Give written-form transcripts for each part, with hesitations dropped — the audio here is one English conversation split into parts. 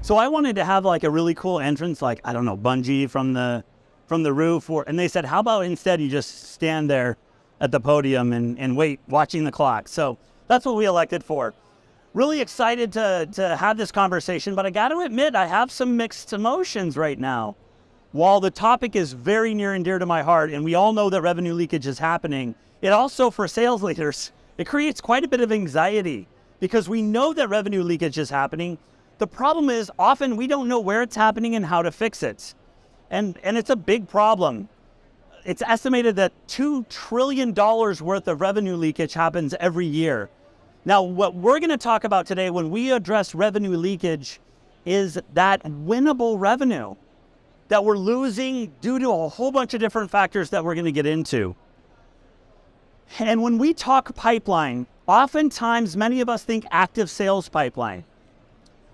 So I wanted to have like a really cool entrance, like, I don't know, bungee from the roof, and they said, how about instead you just stand there at the podium and wait, watching the clock. So that's what we elected for. Really excited to have this conversation, but I got to admit, I have some mixed emotions right now. While the topic is very near and dear to my heart, and we all know that revenue leakage is happening, it also, for sales leaders, it creates quite a bit of anxiety because we know that revenue leakage is happening. The problem is often we don't know where it's happening and how to fix it. And it's a big problem. It's estimated that $2 trillion worth of revenue leakage happens every year. Now, what we're going to talk about today when we address revenue leakage is that winnable revenue that we're losing due to a whole bunch of different factors that we're going to get into. And when we talk pipeline, oftentimes many of us think active sales pipeline.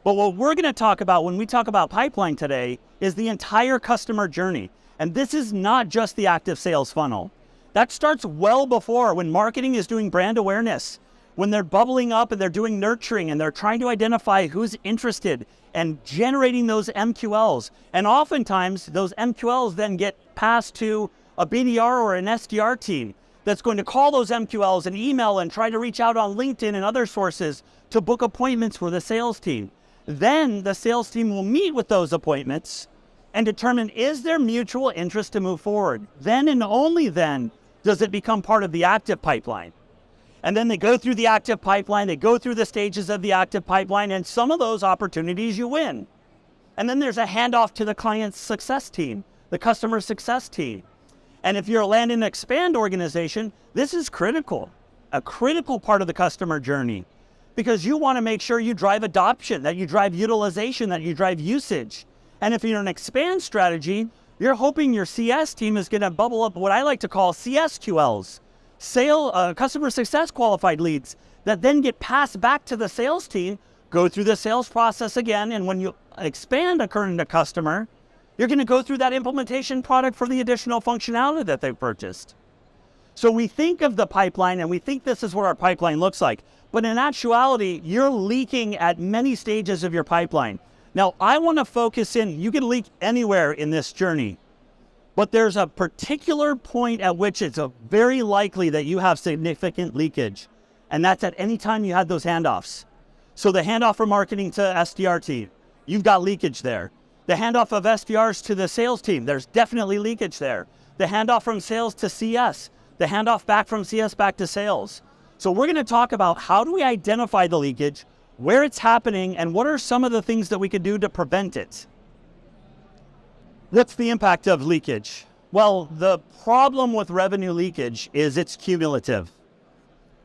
But what we're going to talk about when we talk about pipeline today is the entire customer journey. And this is not just the active sales funnel. That starts well before when marketing is doing brand awareness, when they're bubbling up and they're doing nurturing and they're trying to identify who's interested and generating those MQLs. And oftentimes those MQLs then get passed to a BDR or an SDR team that's going to call those MQLs and email and try to reach out on LinkedIn and other sources to book appointments for the sales team. Then the sales team will meet with those appointments and determine, is there mutual interest to move forward? Then and only then does it become part of the active pipeline. And then they go through the active pipeline, they go through the stages of the active pipeline, and some of those opportunities you win. And then there's a handoff to the client success team, the customer success team. And if you're a land and expand organization, this is critical, a critical part of the customer journey, because you want to make sure you drive adoption, that you drive utilization, that you drive usage. And if you're an expand strategy, you're hoping your CS team is going to bubble up what I like to call CSQLs, customer success qualified leads, that then get passed back to the sales team, go through the sales process again, and when you expand a current customer, you're going to go through that implementation product for the additional functionality that they've purchased. So we think of the pipeline and we think this is what our pipeline looks like. But in actuality, you're leaking at many stages of your pipeline. Now, I want to focus in, you can leak anywhere in this journey, but there's a particular point at which it's very likely that you have significant leakage. And that's at any time you had those handoffs. So the handoff from marketing to SDR team, you've got leakage there. The handoff of SDRs to the sales team, there's definitely leakage there. The handoff from sales to CS, the handoff back from CS back to sales. So we're going to talk about how do we identify the leakage, where it's happening, and what are some of the things that we could do to prevent it. What's the impact of leakage? Well, the problem with revenue leakage is it's cumulative.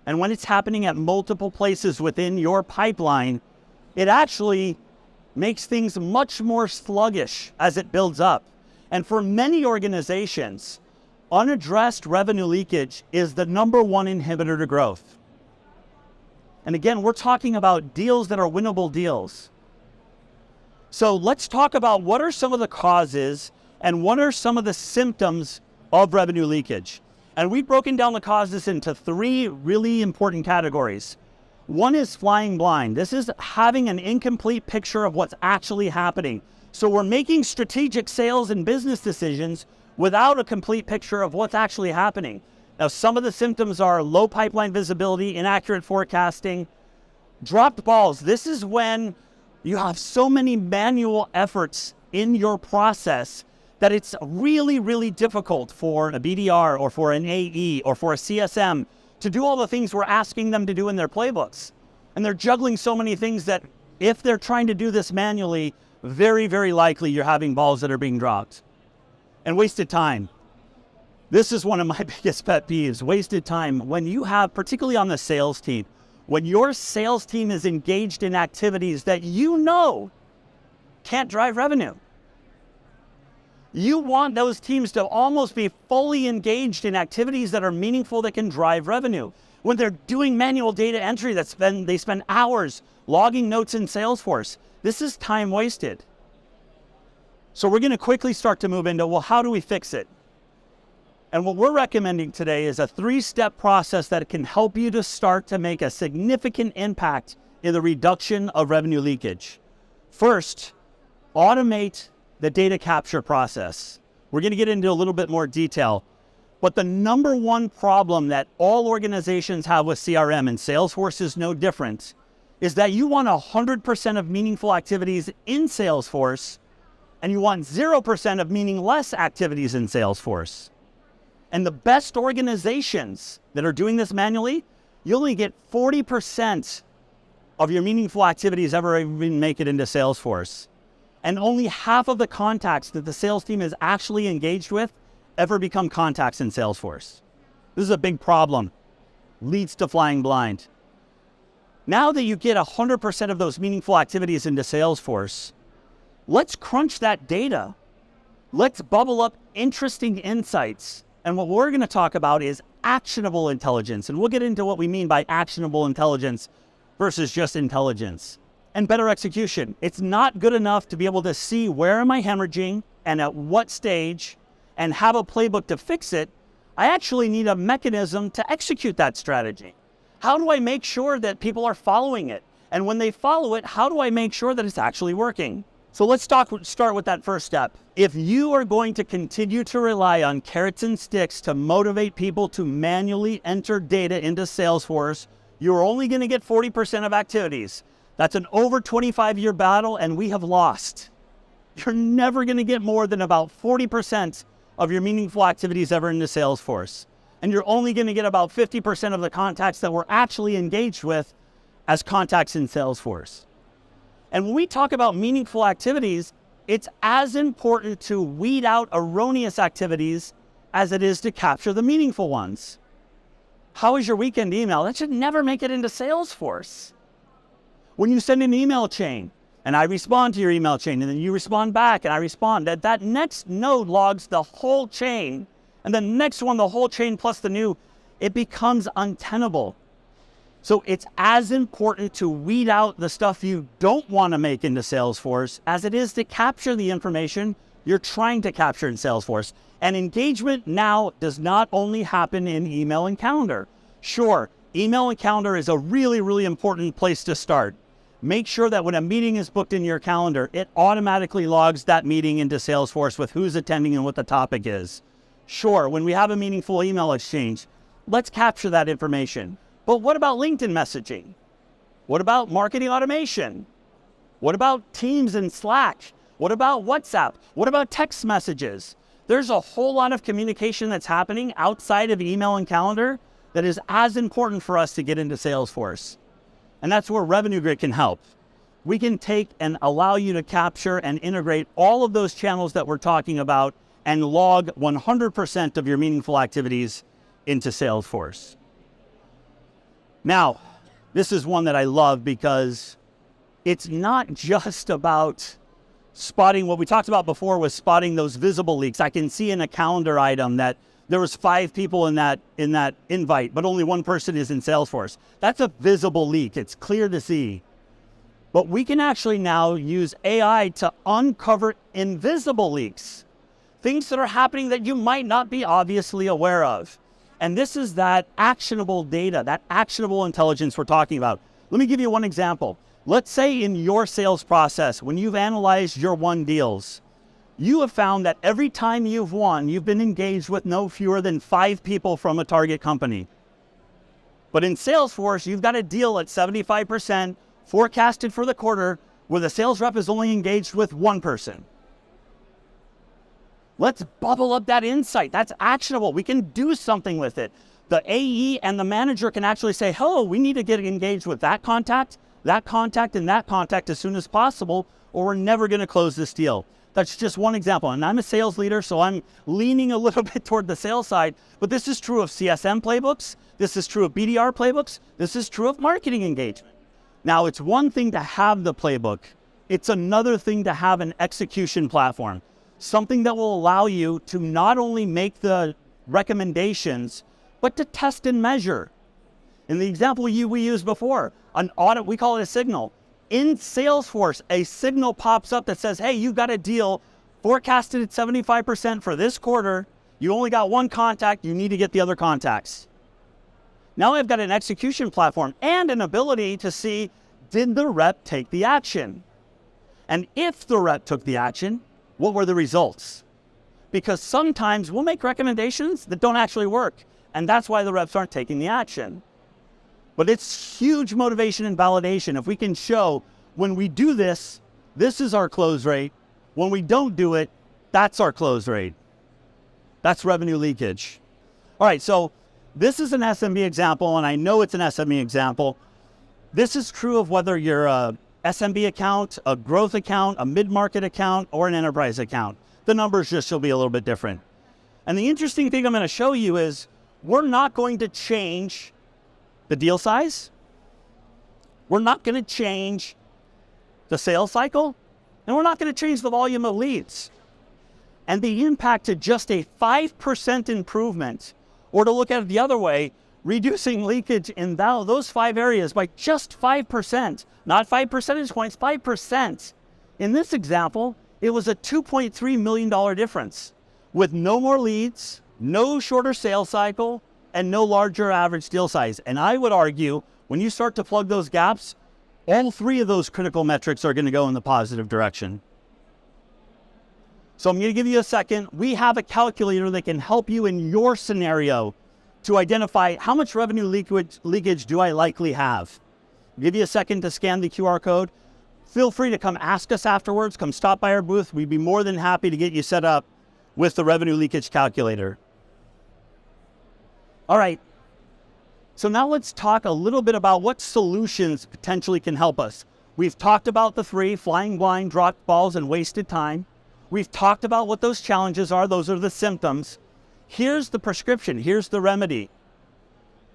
And when it's happening at multiple places within your pipeline, it actually makes things much more sluggish as it builds up. And for many organizations, unaddressed revenue leakage is the number one inhibitor to growth. And again, we're talking about deals that are winnable deals. So let's talk about what are some of the causes and what are some of the symptoms of revenue leakage. And we've broken down the causes into three really important categories. One is flying blind. This is having an incomplete picture of what's actually happening. So we're making strategic sales and business decisions without a complete picture of what's actually happening. Now, some of the symptoms are low pipeline visibility, inaccurate forecasting, dropped balls. This is when you have so many manual efforts in your process that it's really, really difficult for a BDR or for an AE or for a CSM to do all the things we're asking them to do in their playbooks. And they're juggling so many things that if they're trying to do this manually, very, very likely you're having balls that are being dropped. And wasted time. This is one of my biggest pet peeves, wasted time. When you have, particularly on the sales team, when your sales team is engaged in activities that you know can't drive revenue, you want those teams to almost be fully engaged in activities that are meaningful that can drive revenue. When they're doing manual data entry, they spend hours logging notes in Salesforce. This is time wasted. So we're going to quickly start to move into, well, how do we fix it? And what we're recommending today is a 3-step process that can help you to start to make a significant impact in the reduction of revenue leakage. First, automate the data capture process. We're going to get into a little bit more detail, but the number one problem that all organizations have with CRM, and Salesforce is no different, is that you want 100% of meaningful activities in Salesforce, and you want 0% of meaningless activities in Salesforce. And the best organizations that are doing this manually, you only get 40% of your meaningful activities ever even make it into Salesforce. And only half of the contacts that the sales team is actually engaged with ever become contacts in Salesforce. This is a big problem. Leads to flying blind. Now that you get 100% of those meaningful activities into Salesforce, let's crunch that data. Let's bubble up interesting insights. And what we're going to talk about is actionable intelligence. And we'll get into what we mean by actionable intelligence versus just intelligence. And better execution. It's not good enough to be able to see where am I hemorrhaging and at what stage and have a playbook to fix it. I actually need a mechanism to execute that strategy. How do I make sure that people are following it? And when they follow it, how do I make sure that it's actually working? So let's start with that first step. If you are going to continue to rely on carrots and sticks to motivate people to manually enter data into Salesforce, you're only going to get 40% of activities. That's an over 25-year battle, and we have lost. You're never going to get more than about 40% of your meaningful activities ever into Salesforce. And you're only going to get about 50% of the contacts that we're actually engaged with as contacts in Salesforce. And when we talk about meaningful activities, it's as important to weed out erroneous activities as it is to capture the meaningful ones. How was your weekend email? That should never make it into Salesforce. When you send an email chain, and I respond to your email chain, and then you respond back, and I respond, that next node logs the whole chain, and the next one, the whole chain plus the new, it becomes untenable. So it's as important to weed out the stuff you don't want to make into Salesforce as it is to capture the information you're trying to capture in Salesforce. And engagement now does not only happen in email and calendar. Sure, email and calendar is a really, really important place to start. Make sure that when a meeting is booked in your calendar, it automatically logs that meeting into Salesforce with who's attending and what the topic is. Sure, when we have a meaningful email exchange, let's capture that information. But what about LinkedIn messaging? What about marketing automation? What about Teams and Slack? What about WhatsApp? What about text messages? There's a whole lot of communication that's happening outside of email and calendar that is as important for us to get into Salesforce. And that's where Revenue Grid can help. We can take and allow you to capture and integrate all of those channels that we're talking about and log 100% of your meaningful activities into Salesforce. Now, this is one that I love because it's not just about spotting what we talked about before was spotting those visible leaks. I can see in a calendar item that there was 5 people in that invite, but only 1 person is in Salesforce. That's a visible leak. It's clear to see. But we can actually now use AI to uncover invisible leaks, things that are happening that you might not be obviously aware of. And this is that actionable data, that actionable intelligence we're talking about. Let me give you one example. Let's say in your sales process, when you've analyzed your won deals, you have found that every time you've won, you've been engaged with no fewer than 5 people from a target company. But in Salesforce, you've got a deal at 75% forecasted for the quarter where the sales rep is only engaged with 1 person. Let's bubble up that insight. That's actionable. We can do something with it. The AE and the manager can actually say, oh, we need to get engaged with that contact, and that contact as soon as possible, or we're never going to close this deal. That's just one example. And I'm a sales leader, so I'm leaning a little bit toward the sales side. But this is true of CSM playbooks. This is true of BDR playbooks. This is true of marketing engagement. Now, it's one thing to have the playbook. It's another thing to have an execution platform. Something that will allow you to not only make the recommendations, but to test and measure. In the example we used before, an audit, we call it a signal. In Salesforce, a signal pops up that says, hey, you got a deal forecasted at 75% for this quarter. You only got 1 contact. You need to get the other contacts. Now I've got an execution platform and an ability to see, did the rep take the action? And if the rep took the action, what were the results? Because sometimes we'll make recommendations that don't actually work, and that's why the reps aren't taking the action. But it's huge motivation and validation if we can show when we do this, this is our close rate. When we don't do it, that's our close rate. That's revenue leakage. All right, so this is an SMB example, and I know it's an SME example. This is true of whether you're a SMB account, a growth account, a mid-market account, or an enterprise account. The numbers just will be a little bit different. And the interesting thing I'm going to show you is we're not going to change the deal size. We're not going to change the sales cycle, and we're not going to change the volume of leads. And the impact to just a 5% improvement, or to look at it the other way, reducing leakage in those 5 areas by just 5%, not 5 percentage points, 5%. In this example, it was a $2.3 million difference with no more leads, no shorter sales cycle, and no larger average deal size. And I would argue when you start to plug those gaps, all 3 of those critical metrics are going to go in the positive direction. So I'm going to give you a second. We have a calculator that can help you in your scenario to identify how much revenue leakage do I likely have. I'll give you a second to scan the QR code. Feel free to come ask us afterwards. Come stop by our booth. We'd be more than happy to get you set up with the revenue leakage calculator. All right. So now let's talk a little bit about what solutions potentially can help us. We've talked about the 3, flying blind, dropped balls, and wasted time. We've talked about what those challenges are. Those are the symptoms. Here's the prescription. Here's the remedy.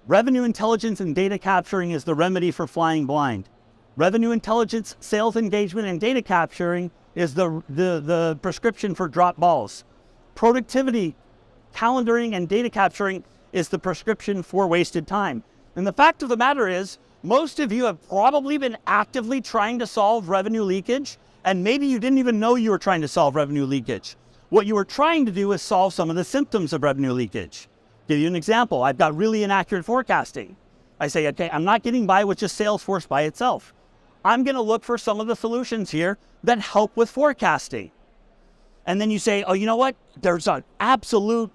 Revenue intelligence and data capturing is the remedy for flying blind. Revenue intelligence, sales engagement, and data capturing is the prescription for drop balls. Productivity, calendaring, and data capturing is the prescription for wasted time. And the fact of the matter is, most of you have probably been actively trying to solve revenue leakage, and maybe you didn't even know you were trying to solve revenue leakage. What you were trying to do is solve some of the symptoms of revenue leakage. Give you an example. I've got really inaccurate forecasting. I say, okay, I'm not getting by with just Salesforce by itself. I'm going to look for some of the solutions here that help with forecasting. And then you say, oh, you know what? There's an absolute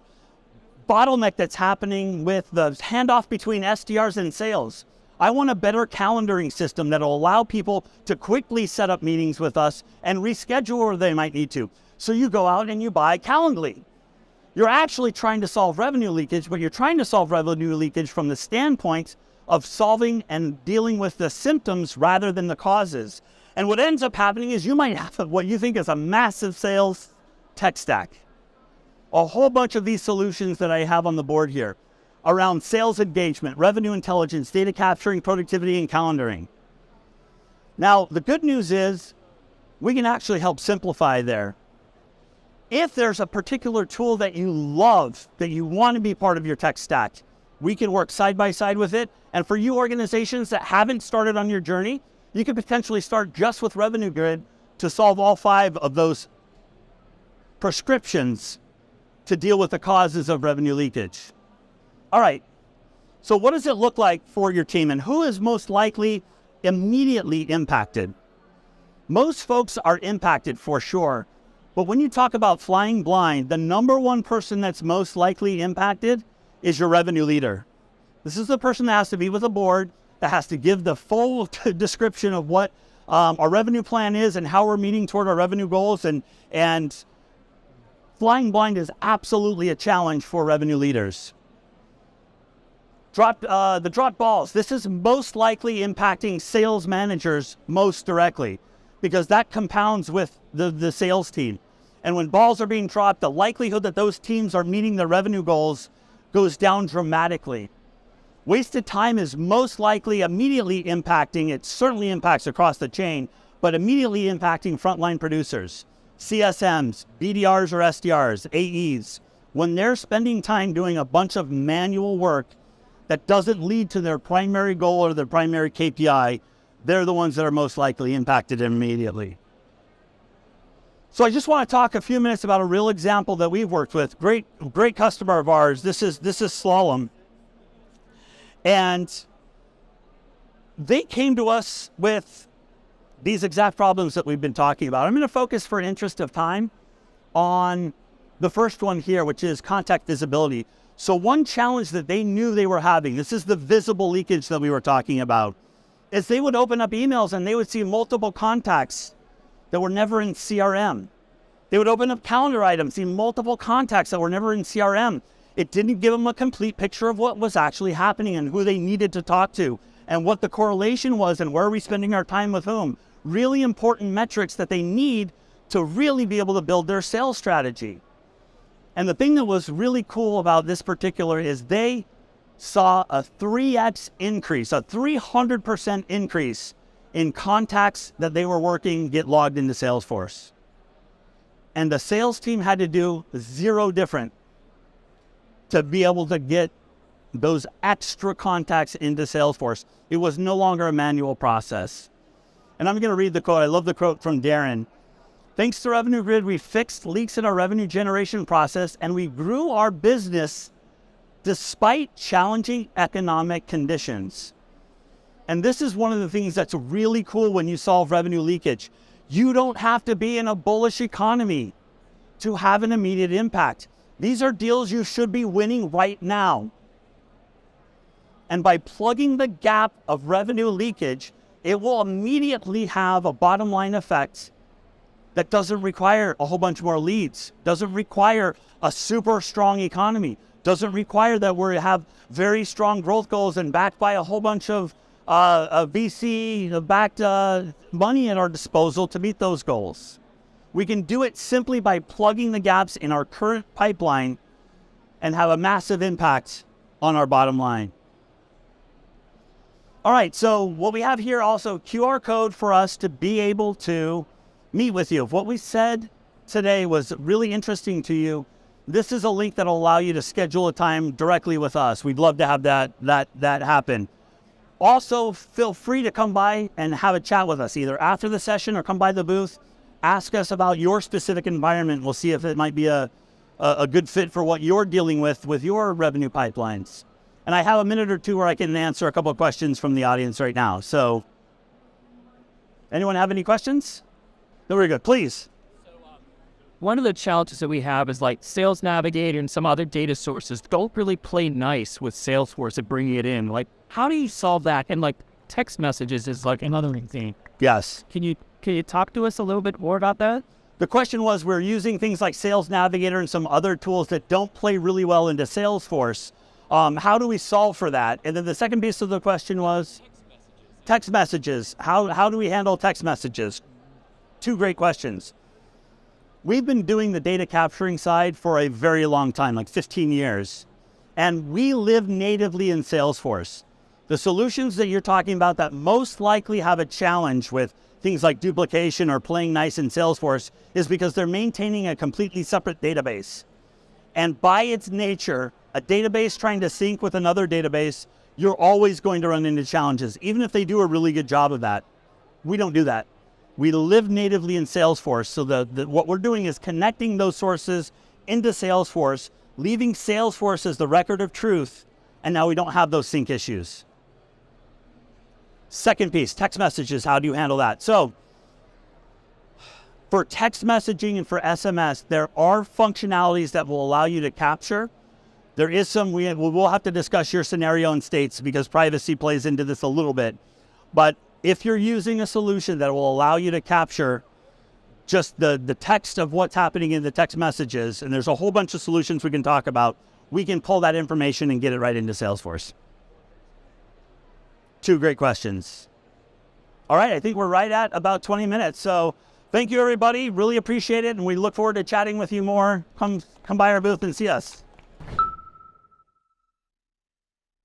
bottleneck that's happening with the handoff between SDRs and sales. I want a better calendaring system that will allow people to quickly set up meetings with us and reschedule where they might need to. So you go out and you buy Calendly. You're actually trying to solve revenue leakage, but you're trying to solve revenue leakage from the standpoint of solving and dealing with the symptoms rather than the causes. And what ends up happening is you might have what you think is a massive sales tech stack. A whole bunch of these solutions that I have on the board here around sales engagement, revenue intelligence, data capturing, productivity, and calendaring. Now, the good news is we can actually help simplify there. If there's a particular tool that you love, that you want to be part of your tech stack, we can work side by side with it. And for you organizations that haven't started on your journey, you could potentially start just with Revenue Grid to solve all 5 of those prescriptions to deal with the causes of revenue leakage. All right, so what does it look like for your team, and who is most likely immediately impacted? Most folks are impacted for sure, but when you talk about flying blind, the number 1 person that's most likely impacted is your revenue leader. This is the person that has to be with a board, that has to give the full description of what our revenue plan is and how we're meeting toward our revenue goals, and flying blind is absolutely a challenge for revenue leaders. The drop balls. This is most likely impacting sales managers most directly because that compounds with the sales team. And when balls are being dropped, the likelihood that those teams are meeting their revenue goals goes down dramatically. Wasted time is most likely immediately impacting, it certainly impacts across the chain, but immediately impacting frontline producers, CSMs, BDRs or SDRs, AEs. When they're spending time doing a bunch of manual work that doesn't lead to their primary goal or their primary KPI, they're the ones that are most likely impacted immediately. So I just want to talk a few minutes about a real example that we've worked with. Great customer of ours. This is Slalom. And they came to us with these exact problems that we've been talking about. I'm going to focus, for interest of time, on the first one here, which is contact visibility. So one challenge that they knew they were having, this is the visible leakage that we were talking about, is they would open up emails and they would see multiple contacts that were never in CRM. They would open up calendar items, see multiple contacts that were never in CRM. It didn't give them a complete picture of what was actually happening and who they needed to talk to and what the correlation was and where are we spending our time with whom. Really important metrics that they need to really be able to build their sales strategy. And the thing that was really cool about this particular is they saw a 3x increase, a 300% increase in contacts that they were working get logged into Salesforce. And the sales team had to do zero different to be able to get those extra contacts into Salesforce. It was no longer a manual process. And I'm going to read the quote. I love the quote from Darren. Thanks to Revenue Grid, we fixed leaks in our revenue generation process and we grew our business despite challenging economic conditions. And this is one of the things that's really cool when you solve revenue leakage. You don't have to be in a bullish economy to have an immediate impact. These are deals you should be winning right now. And by plugging the gap of revenue leakage, it will immediately have a bottom line effect that doesn't require a whole bunch more leads, doesn't require a super strong economy, doesn't require that we have very strong growth goals and backed by a whole bunch of VC-backed money at our disposal to meet those goals. We can do it simply by plugging the gaps in our current pipeline and have a massive impact on our bottom line. All right, so what we have here also, QR code for us to be able to meet with you. If what we said today was really interesting to you, this is a link that will allow you to schedule a time directly with us. We'd love to have that happen. Also, feel free to come by and have a chat with us, either after the session or come by the booth. Ask us about your specific environment. We'll see if it might be a good fit for what you're dealing with your revenue pipelines. And I have a minute or two where I can answer a couple of questions from the audience right now. So, anyone have any questions? Very good, please. So, one of the challenges that we have is like Sales Navigator and some other data sources don't really play nice with Salesforce and bringing it in. Like, how do you solve that? And like text messages is like another thing. Yes. Can you talk to us a little bit more about that? The question was, we're using things like Sales Navigator and some other tools that don't play really well into Salesforce. How do we solve for that? And then the second piece of the question was text messages. How do we handle text messages? Two great questions. We've been doing the data capturing side for a very long time, like 15 years. And we live natively in Salesforce. The solutions that you're talking about that most likely have a challenge with things like duplication or playing nice in Salesforce is because they're maintaining a completely separate database. And by its nature, a database trying to sync with another database, you're always going to run into challenges, even if they do a really good job of that. We don't do that. We live natively in Salesforce, so what we're doing is connecting those sources into Salesforce, leaving Salesforce as the record of truth, and now we don't have those sync issues. Second piece, text messages, how do you handle that? So, for text messaging and for SMS, there are functionalities that will allow you to capture. There is some, we'll have to discuss your scenario and states because privacy plays into this a little bit. But if you're using a solution that will allow you to capture just the text of what's happening in the text messages, and there's a whole bunch of solutions we can talk about, we can pull that information and get it right into Salesforce. Two great questions. All right, I think we're right at about 20 minutes. So thank you, everybody. Really appreciate it, and we look forward to chatting with you more. Come by our booth and see us.